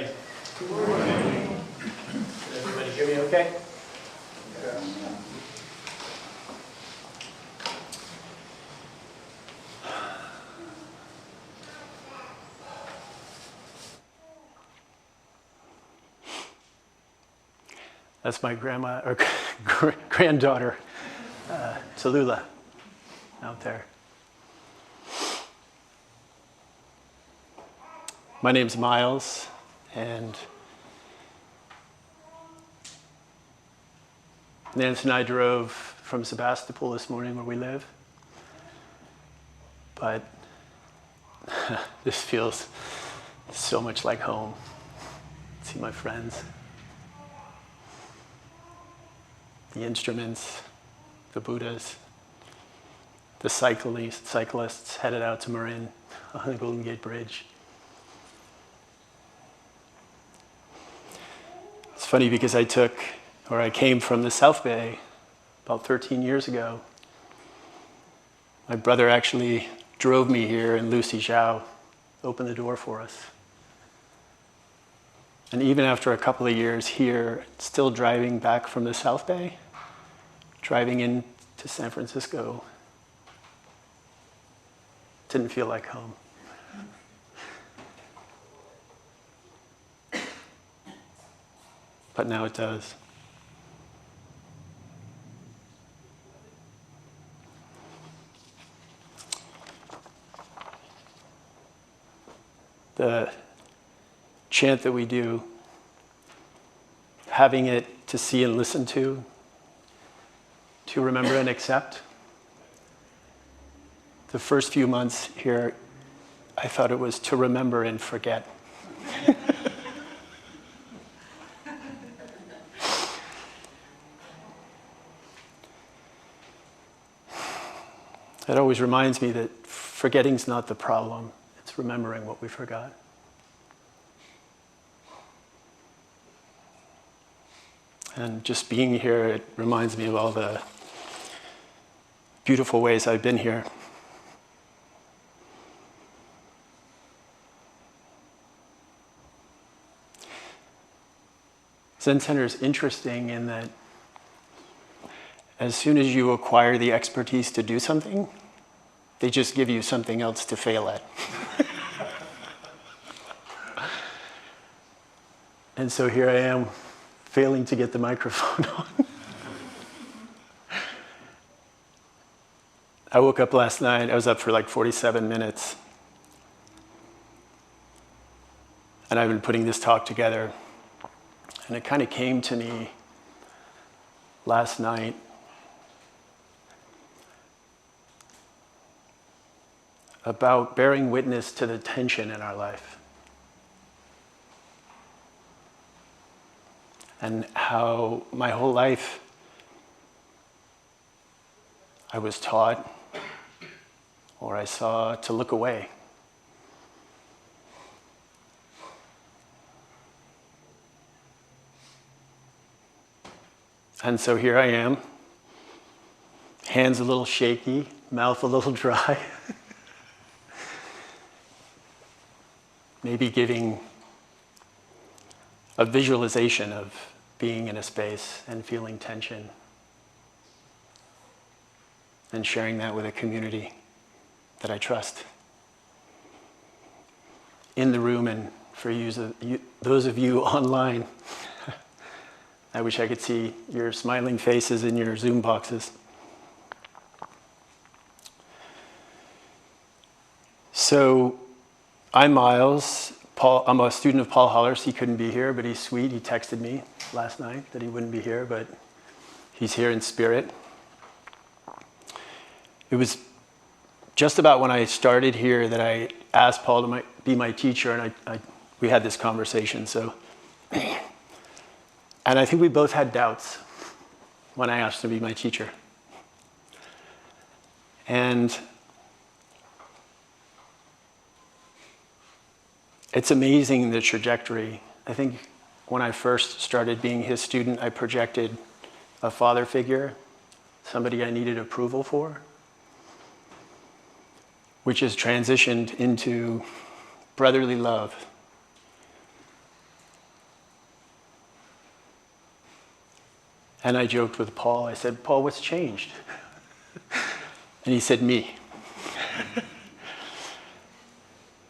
morning. Good morning. Can everybody hear me okay? Yeah. That's my grandma or granddaughter, Tallulah, out there. My name's Myles, and Nancy and I drove from Sebastopol this morning where we live. But this feels so much like home. See my friends, the instruments, the Buddhas, the cyclists headed out to Marin on the Golden Gate Bridge. It's funny because I came from the South Bay about 13 years ago. My brother actually drove me here, and Lucy Zhao opened the door for us. And even after a couple of years here, still driving back from the South Bay, driving into San Francisco, didn't feel like home. But now it does. The chant that we do, having it to see and listen to remember and accept. The first few months here, I thought it was to remember and forget. It always reminds me that forgetting's not the problem. It's remembering what we forgot. And just being here, it reminds me of all the beautiful ways I've been here. Zen Center is interesting in that as soon as you acquire the expertise to do something, they just give you something else to fail at. And so here I am, failing to get the microphone on. I woke up last night, I was up for like 47 minutes. And I've been putting this talk together. And it kind of came to me last night. About bearing witness to the tension in our life. And how my whole life I was taught, or I saw, to look away. And so here I am, hands a little shaky, mouth a little dry. Maybe giving a visualization of being in a space and feeling tension and sharing that with a community that I trust. In the room, and for those of you online, I wish I could see your smiling faces in your Zoom boxes. So, I'm Myles. I'm a student of Paul Hollers. He couldn't be here, but he's sweet. He texted me last night that he wouldn't be here, but he's here in spirit. It was just about when I started here that I asked Paul to be my teacher, and we had this conversation. So, and I think we both had doubts when I asked him to be my teacher. And it's amazing, the trajectory. I think when I first started being his student, I projected a father figure, somebody I needed approval for, which has transitioned into brotherly love, And I joked with Paul. I said, Paul, what's changed? And he said, me.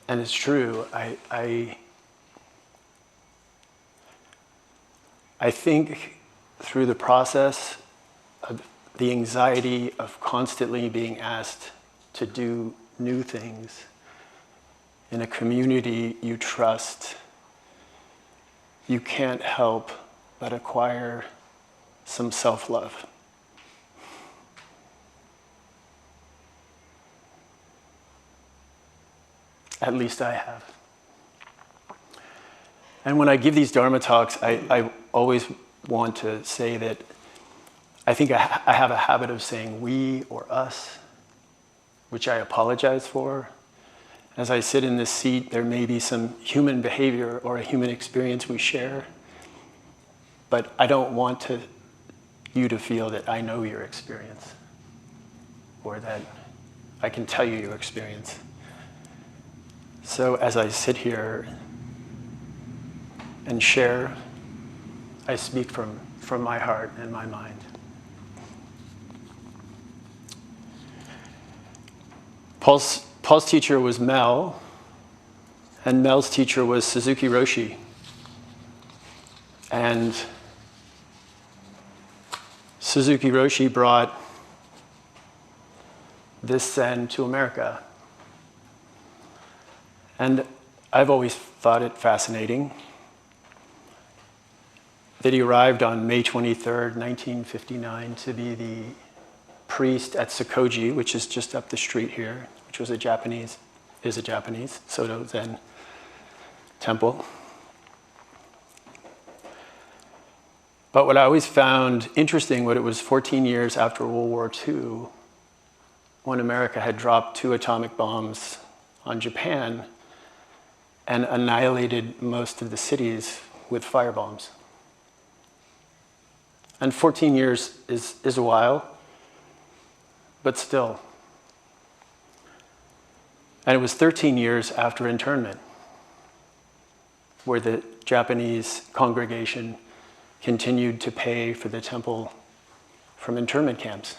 And it's true. I think through the process of the anxiety of constantly being asked to do new things in a community you trust, you can't help but acquire some self-love. At least I have. And when I give these Dharma talks, I always want to say that I think I have a habit of saying we or us, which I apologize for. As I sit in this seat, there may be some human behavior or a human experience we share, but I don't want you to feel that I know your experience or that I can tell you your experience. So as I sit here and share, I speak from my heart and my mind. Paul's teacher was Mel, and Mel's teacher was Suzuki Roshi. And Suzuki Roshi brought this Zen to America. And I've always thought it fascinating that he arrived on May 23rd, 1959, to be the priest at Sokoji, which is just up the street here, which is a Japanese Soto Zen temple. But what I always found interesting, it was 14 years after World War II, when America had dropped 2 atomic bombs on Japan and annihilated most of the cities with firebombs. And 14 years is a while, but still. And it was 13 years after internment, where the Japanese congregation continued to pay for the temple from internment camps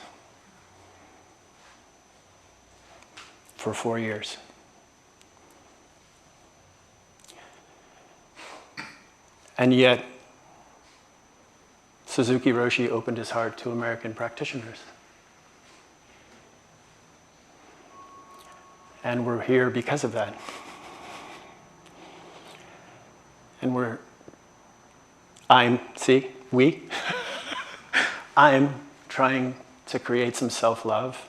for 4 years. And yet, Suzuki Roshi opened his heart to American practitioners. And we're here because of that. And I'm trying to create some self-love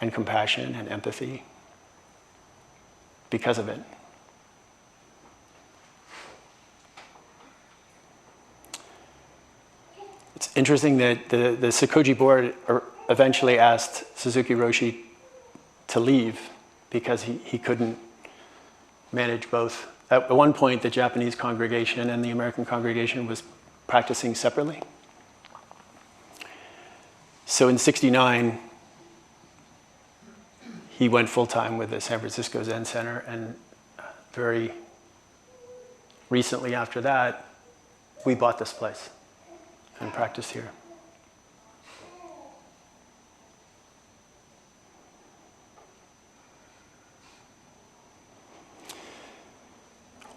and compassion and empathy because of it. It's interesting that the Sokoji board eventually asked Suzuki Roshi to leave because he couldn't manage both. At one point, the Japanese congregation and the American congregation was practicing separately. So in '69, he went full-time with the San Francisco Zen Center, and very recently after that, we bought this place and practiced here.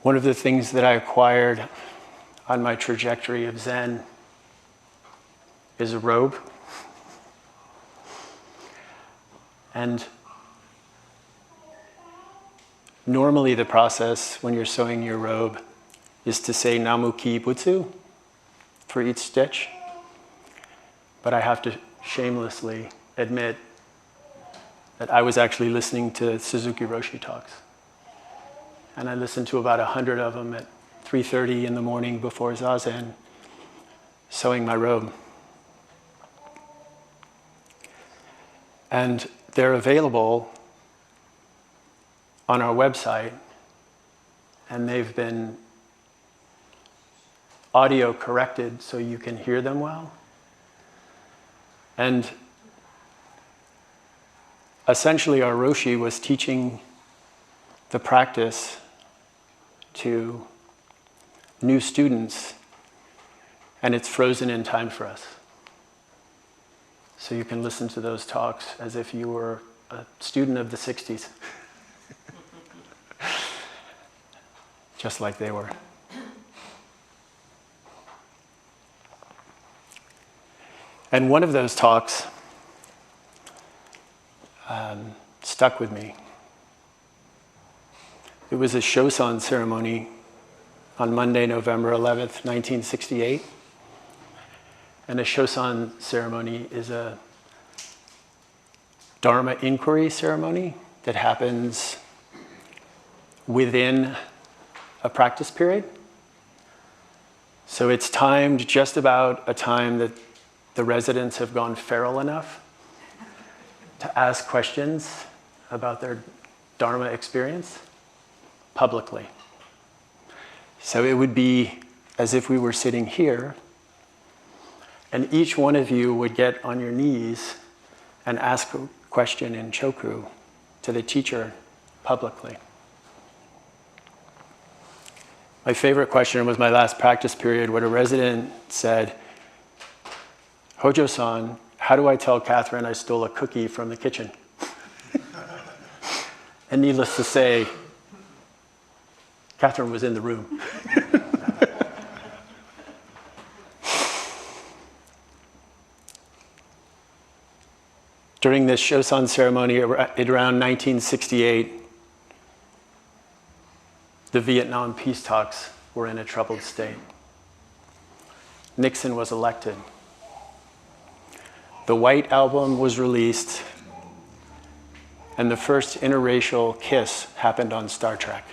One of the things that I acquired on my trajectory of Zen is a robe. And normally the process when you're sewing your robe is to say Namu Ki Butsu for each stitch. But I have to shamelessly admit that I was actually listening to Suzuki Roshi talks. And I listened to about 100 of them at 3:30 in the morning before Zazen, sewing my robe. And they're available on our website, and they've been audio corrected so you can hear them well. And essentially our Roshi was teaching the practice to new students And it's frozen in time for us. So you can listen to those talks as if you were a student of the 60s. Just like they were. And one of those talks stuck with me. It was a Shosan ceremony on Monday, November 11th, 1968. And a Shosan ceremony is a Dharma inquiry ceremony that happens within a practice period. So it's timed just about a time that the residents have gone feral enough to ask questions about their Dharma experience publicly. So it would be as if we were sitting here, and each one of you would get on your knees and ask a question in choku to the teacher publicly. My favorite question was my last practice period, where a resident said, "Hojo-san, how do I tell Catherine I stole a cookie from the kitchen?" And needless to say, Catherine was in the room. During this Shosan ceremony at around 1968, the Vietnam peace talks were in a troubled state. Nixon was elected. The White Album was released, and the first interracial kiss happened on Star Trek.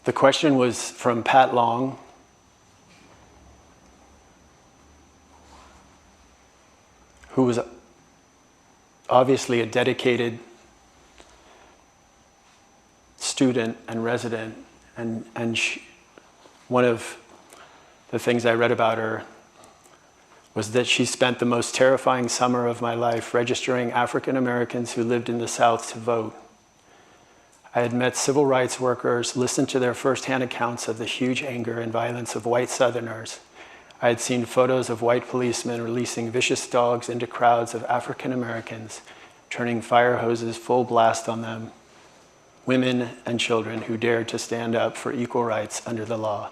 The question was from Pat Long, who was obviously a dedicated student and resident, and one of the things I read about her was that she spent the most terrifying summer of my life registering African Americans who lived in the South to vote. I had met civil rights workers, listened to their firsthand accounts of the huge anger and violence of white Southerners. I had seen photos of white policemen releasing vicious dogs into crowds of African Americans, turning fire hoses full blast on them, women and children who dared to stand up for equal rights under the law.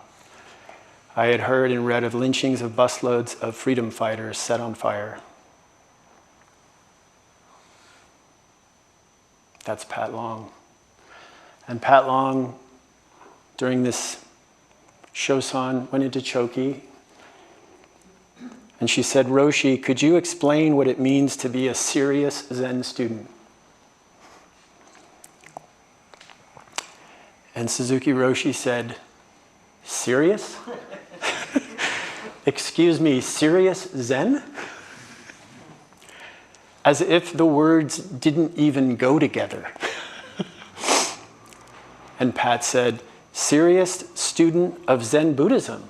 I had heard and read of lynchings of busloads of freedom fighters set on fire. That's Pat Long. And Pat Long, during this Shosan, went into Choki, and she said, "Roshi, could you explain what it means to be a serious Zen student?" And Suzuki Roshi said, "Serious? Excuse me, serious Zen?" As if the words didn't even go together. And Pat said, "Serious student of Zen Buddhism."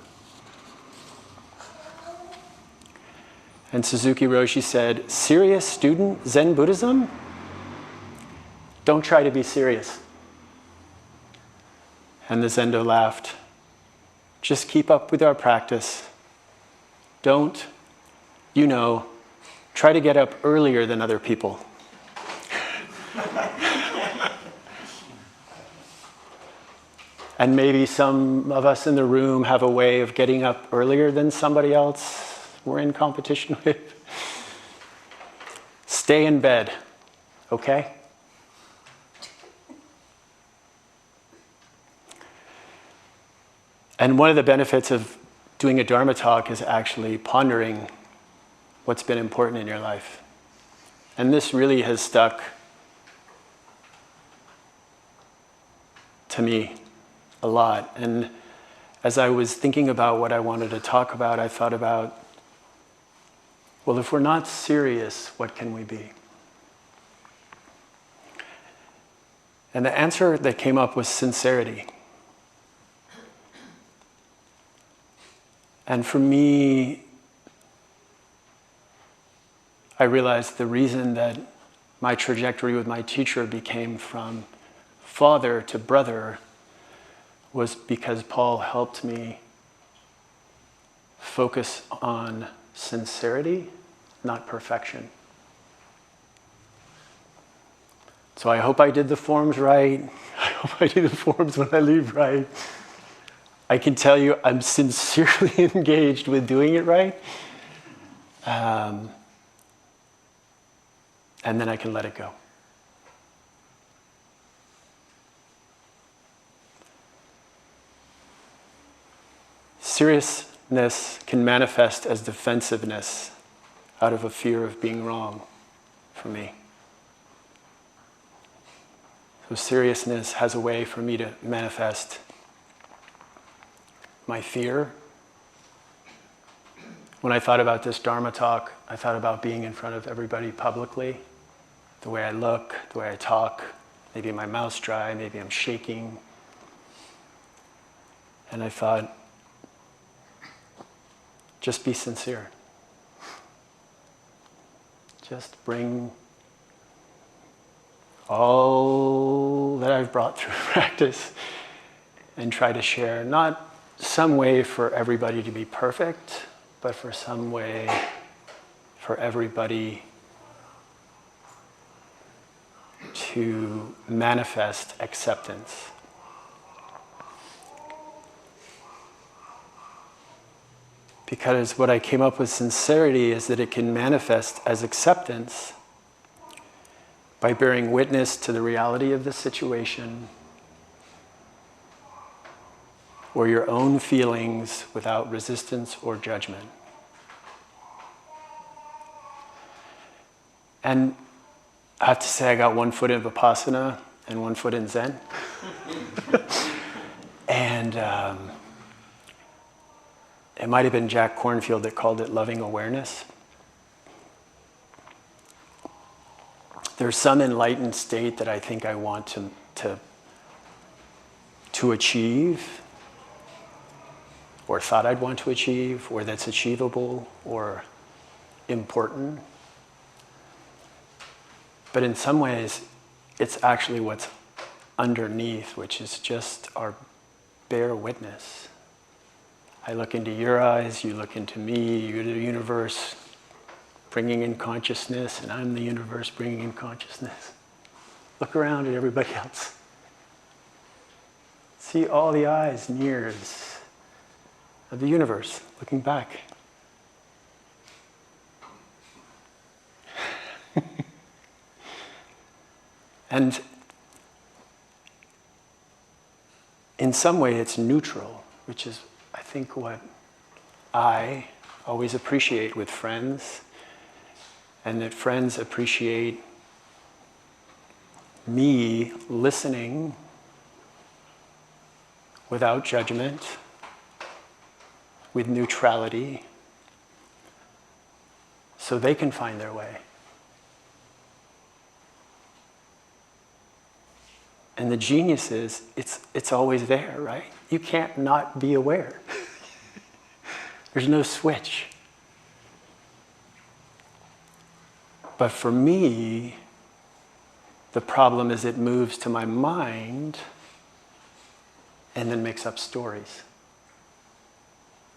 And Suzuki Roshi said, "Serious student Zen Buddhism? Don't try to be serious." And the Zendo laughed. "Just keep up with our practice. Don't, try to get up earlier than other people." And maybe some of us in the room have a way of getting up earlier than somebody else we're in competition with. Stay in bed, okay? And one of the benefits of doing a Dharma talk is actually pondering what's been important in your life. And this really has stuck to me a lot. And as I was thinking about what I wanted to talk about, I thought about, well, if we're not serious, what can we be? And the answer that came up was sincerity. And for me, I realized the reason that my trajectory with my teacher became from father to brother was because Paul helped me focus on sincerity, not perfection. So I hope I did the forms right. I hope I do the forms when I leave right. I can tell you I'm sincerely engaged with doing it right. And then I can let it go. Seriousness can manifest as defensiveness out of a fear of being wrong for me. So seriousness has a way for me to manifest my fear. When I thought about this Dharma talk, I thought about being in front of everybody publicly. The way I look, the way I talk, maybe my mouth's dry, maybe I'm shaking. And I thought, just be sincere. Just bring all that I've brought through practice and try to share, not some way for everybody to be perfect, but for some way for everybody to manifest acceptance. Because what I came up with sincerity is that it can manifest as acceptance by bearing witness to the reality of the situation or your own feelings without resistance or judgment. And I have to say I got one foot in Vipassana and one foot in Zen. And it might have been Jack Kornfield that called it loving awareness. There's some enlightened state that I think I want to achieve, or thought I'd want to achieve, or that's achievable or important. But in some ways, it's actually what's underneath, which is just our bare witness. I look into your eyes, you look into me, you're the universe bringing in consciousness, and I'm the universe bringing in consciousness. Look around at everybody else. See all the eyes and ears of the universe looking back. And in some way it's neutral, which is, I think, what I always appreciate with friends, and that friends appreciate me listening without judgment, with neutrality, so they can find their way. And the genius is, it's always there, right? You can't not be aware. There's no switch. But for me, the problem is it moves to my mind and then makes up stories.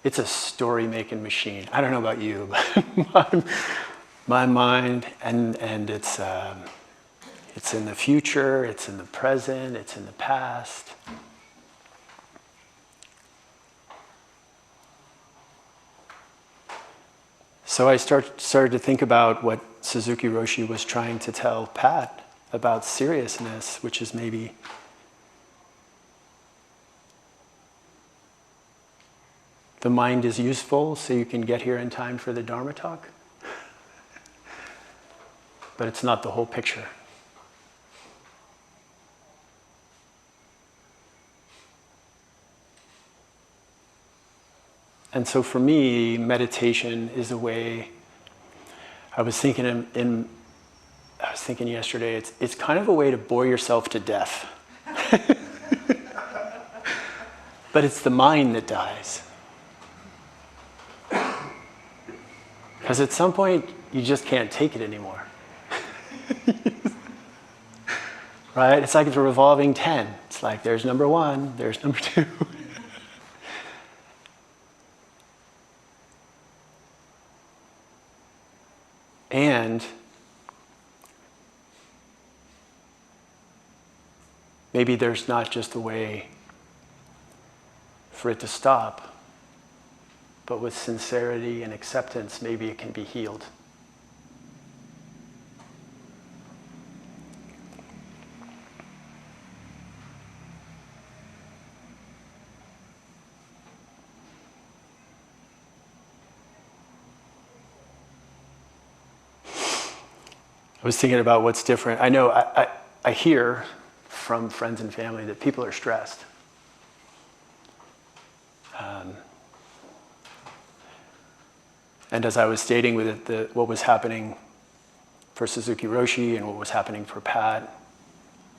It's a story-making machine. I don't know about you, but my mind, and it's in the future, it's in the present, it's in the past. So I started to think about what Suzuki Roshi was trying to tell Pat about seriousness, which is maybe the mind is useful so you can get here in time for the Dharma talk. But it's not the whole picture. And so for me, meditation is a way. I was thinking yesterday, it's kind of a way to bore yourself to death. But it's the mind that dies. Because at some point, you just can't take it anymore. Right? It's like it's a revolving 10. It's like there's number 1, there's number 2. And maybe there's not just a way for it to stop, but with sincerity and acceptance, maybe it can be healed. I was thinking about what's different. I know I hear from friends and family that people are stressed. And as I was stating with it, what was happening for Suzuki Roshi and what was happening for Pat,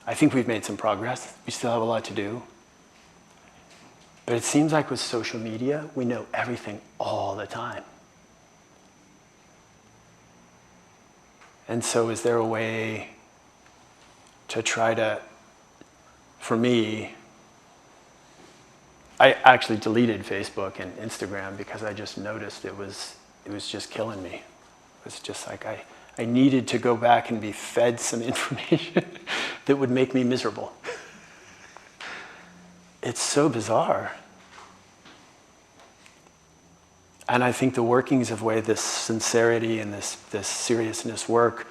I think we've made some progress. We still have a lot to do. But it seems like with social media, we know everything all the time. And so is there a way to try to, for me, I actually deleted Facebook and Instagram because I just noticed it was just killing me. It was just like I needed to go back and be fed some information that would make me miserable. It's so bizarre. And I think the workings of way this sincerity and this seriousness work,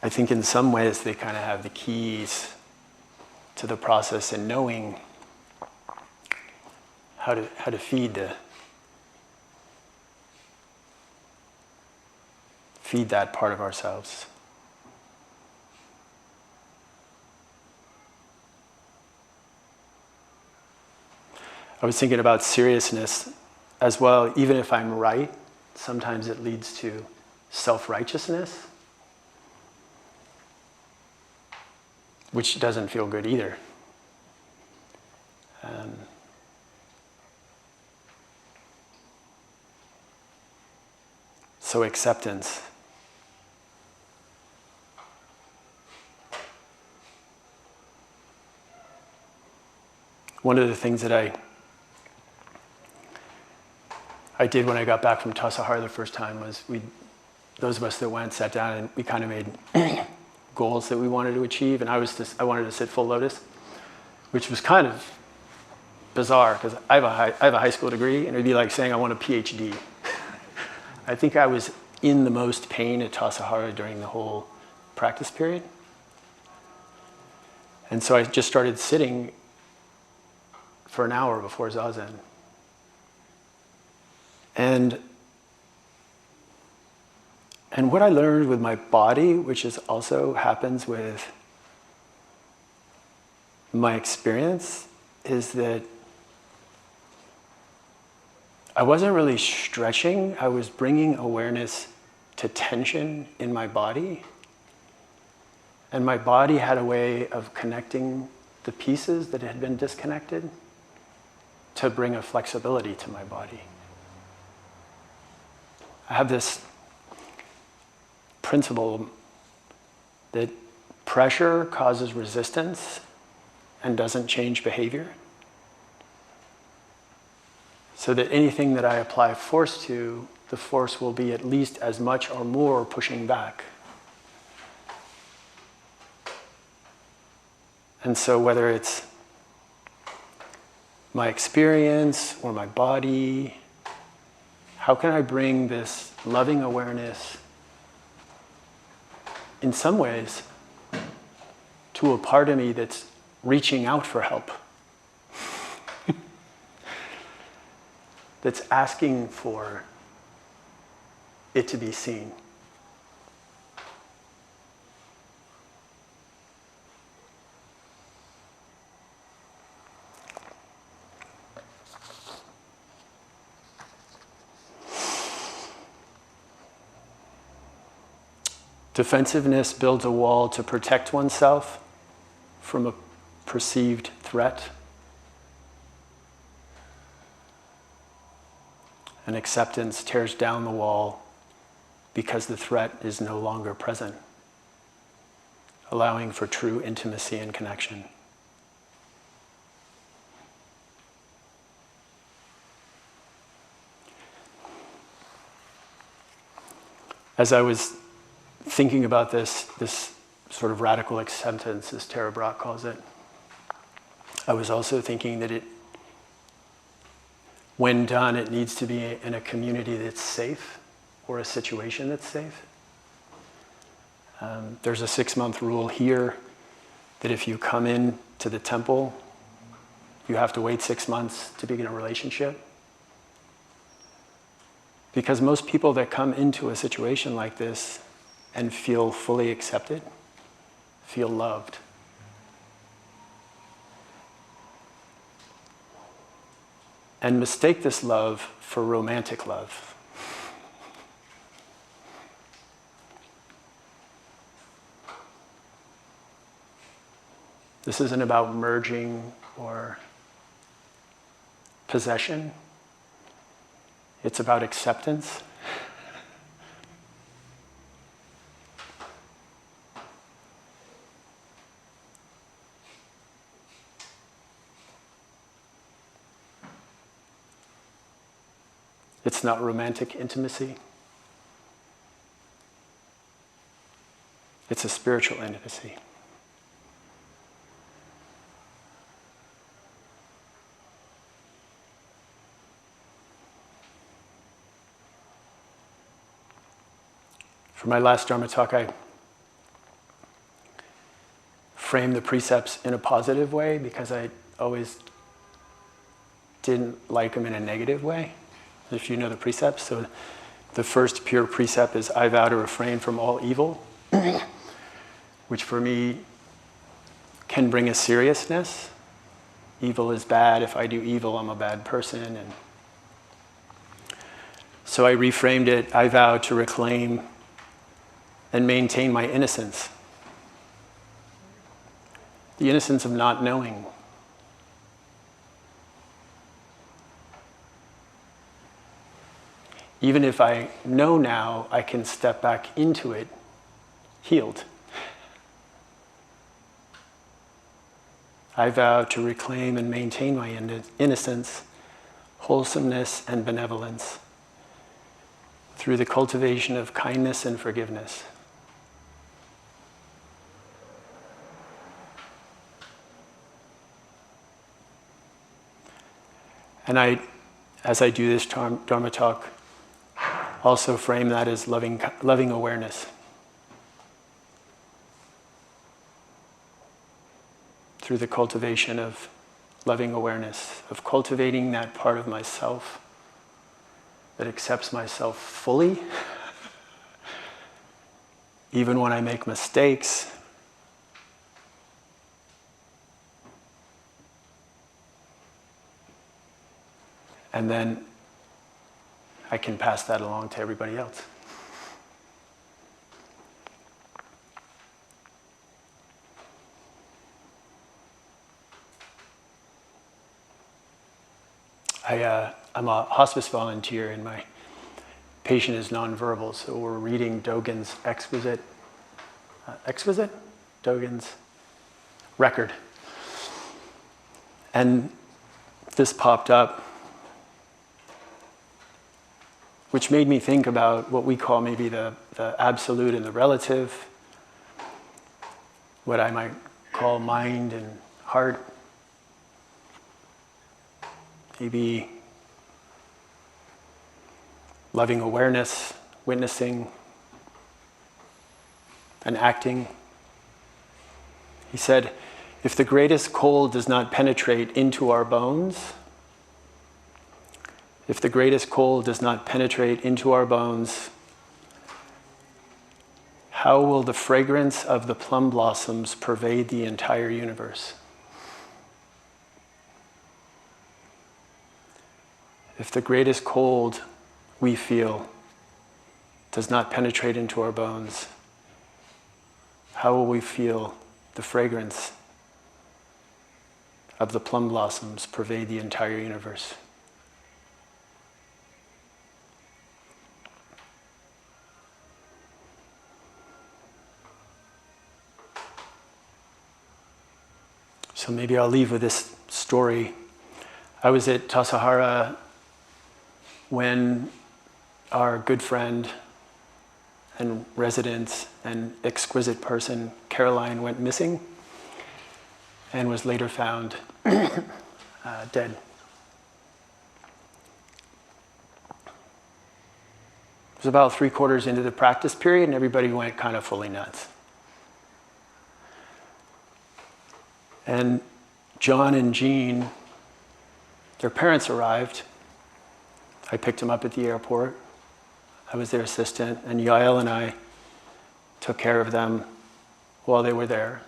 I think in some ways they kind of have the keys to the process in knowing how to feed that part of ourselves. I was thinking about seriousness as well. Even if I'm right, sometimes it leads to self-righteousness, which doesn't feel good either. So acceptance. One of the things that I did when I got back from Tassajara the first time was those of us that went sat down and we kind of made goals that we wanted to achieve, and I wanted to sit full lotus, which was kind of bizarre because I have a high school degree, and it'd be like saying I want a PhD. I think I was in the most pain at Tassajara during the whole practice period, and so I just started sitting for an hour before Zazen. And what I learned with my body, which is also happens with my experience, is that I wasn't really stretching. I was bringing awareness to tension in my body. And my body had a way of connecting the pieces that had been disconnected to bring a flexibility to my body. I have this principle that pressure causes resistance and doesn't change behavior. So that anything that I apply force to, the force will be at least as much or more pushing back. And so whether it's my experience or my body, how can I bring this loving awareness, in some ways, to a part of me that's reaching out for help, that's asking for it to be seen. Defensiveness builds a wall to protect oneself from a perceived threat. And acceptance tears down the wall because the threat is no longer present, allowing for true intimacy and connection. As I was thinking about this sort of radical acceptance, as Tara Brach calls it, I was also thinking that when done, it needs to be in a community that's safe, or a situation that's safe. There's a 6-month rule here that if you come in to the temple, you have to wait 6 months to begin a relationship. Because most people that come into a situation like this and feel fully accepted, feel loved. And mistake this love for romantic love. This isn't about merging or possession. It's about acceptance. It's not romantic intimacy. It's a spiritual intimacy. For my last Dharma talk, I framed the precepts in a positive way because I always didn't like them in a negative way, if you know the precepts. So the first pure precept is, I vow to refrain from all evil, which for me can bring a seriousness. Evil is bad. If I do evil, I'm a bad person. And so I reframed it, I vow to reclaim and maintain my innocence. The innocence of not knowing. Even if I know now, I can step back into it healed. I vow to reclaim and maintain my innocence, wholesomeness, and benevolence through the cultivation of kindness and forgiveness. And as I do this Dharma talk, also frame that as loving awareness. Through the cultivation of loving awareness, of cultivating that part of myself that accepts myself fully, even when I make mistakes. And then I can pass that along to everybody else. I'm a hospice volunteer, and my patient is nonverbal, so we're reading Dogen's Dogen's record. And this popped up, which made me think about what we call maybe the absolute and the relative, what I might call mind and heart, maybe loving awareness, witnessing, and acting. He said, if the greatest cold does not penetrate into our bones, if the greatest cold does not penetrate into our bones, how will the fragrance of the plum blossoms pervade the entire universe? If the greatest cold we feel does not penetrate into our bones, how will we feel the fragrance of the plum blossoms pervade the entire universe? So maybe I'll leave with this story. I was at Tassajara when our good friend and resident and exquisite person, Caroline, went missing and was later found dead. It was about 3/4 into the practice period and everybody went kind of fully nuts. And John and Jean, their parents arrived. I picked them up at the airport. I was their assistant, and Yael and I took care of them while they were there.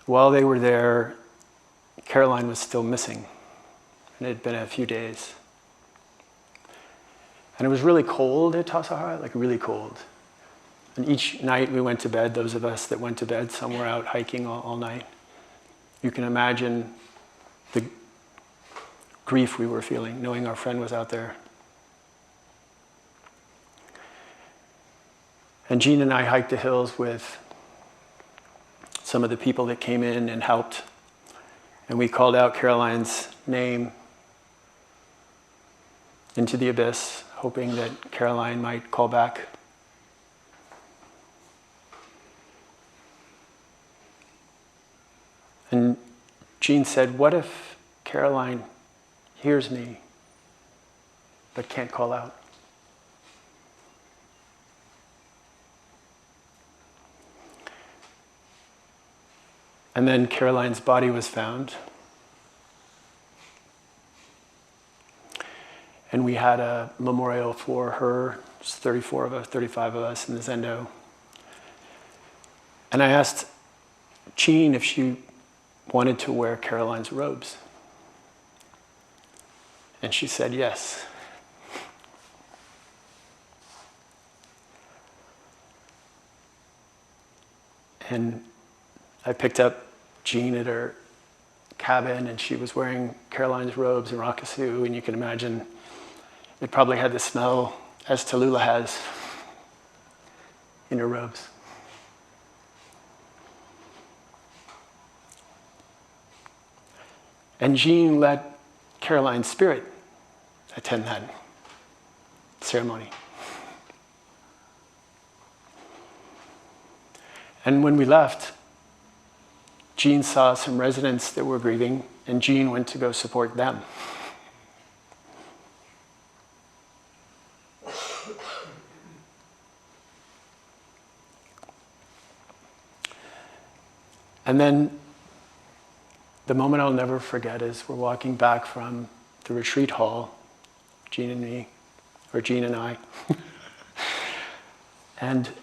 While they were there, Caroline was still missing, and it had been a few days. And it was really cold at Tassajara, like really cold. And each night we went to bed, those of us that went to bed, some were out hiking all night. You can imagine the grief we were feeling, knowing our friend was out there. And Jean and I hiked the hills with some of the people that came in and helped. And we called out Caroline's name into the abyss, hoping that Caroline might call back. And Jean said, "What if Caroline hears me but can't call out?" And then Caroline's body was found. And we had a memorial for her. There's 34 of us, 35 of us in the Zendo. And I asked Jean if she wanted to wear Caroline's robes. And she said yes. And I picked up Jean at her cabin, and she was wearing Caroline's robes and rakusu, and you can imagine it probably had the smell as Tallulah has in her robes. And Jean let Caroline's spirit attend that ceremony. And when we left, Jean saw some residents that were grieving, and Jean went to go support them. And then the moment I'll never forget is we're walking back from the retreat hall, Jean and me, or Jean and I. And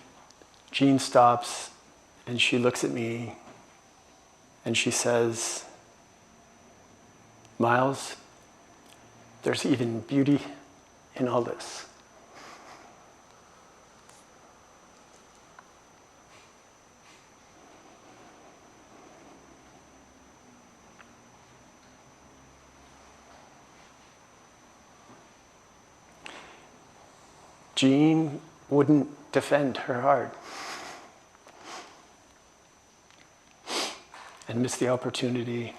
Jean stops and she looks at me and she says, "Myles, there's even beauty in all this." Jean wouldn't defend her heart and missed the opportunity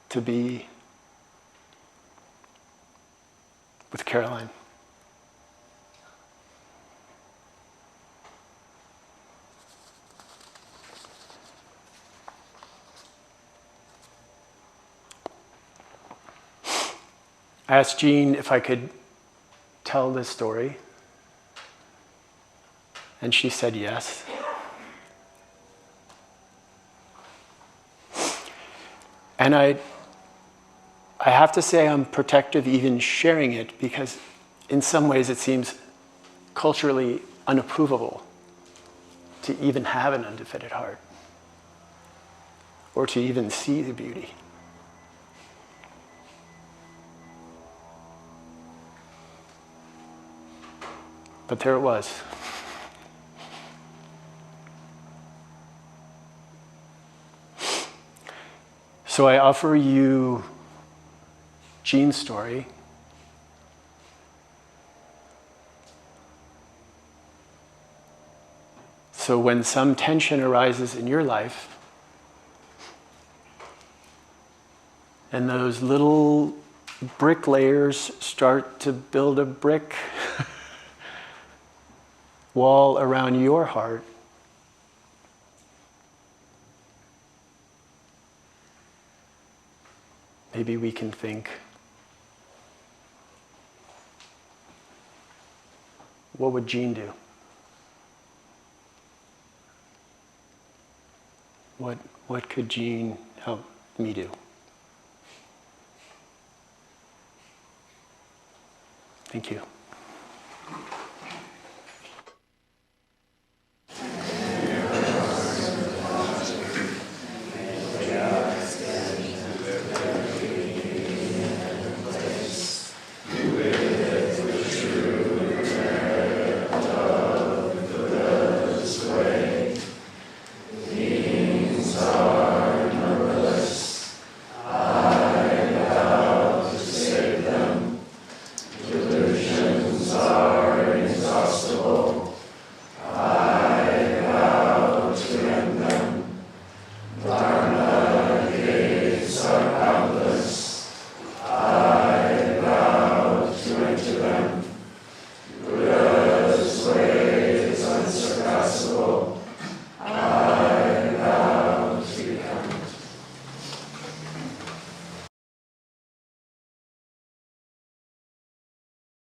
to be with Caroline. I asked Jean if I could tell this story, and she said yes. And I have to say I'm protective even sharing it, because in some ways it seems culturally unapprovable to even have an undefended heart or to even see the beauty. But there it was. So I offer you Jean's story. So when some tension arises in your life, And those little brick layers start to build a brick wall around your heart. Maybe we can think, what would Jean do? What could Jean help me do? Thank you.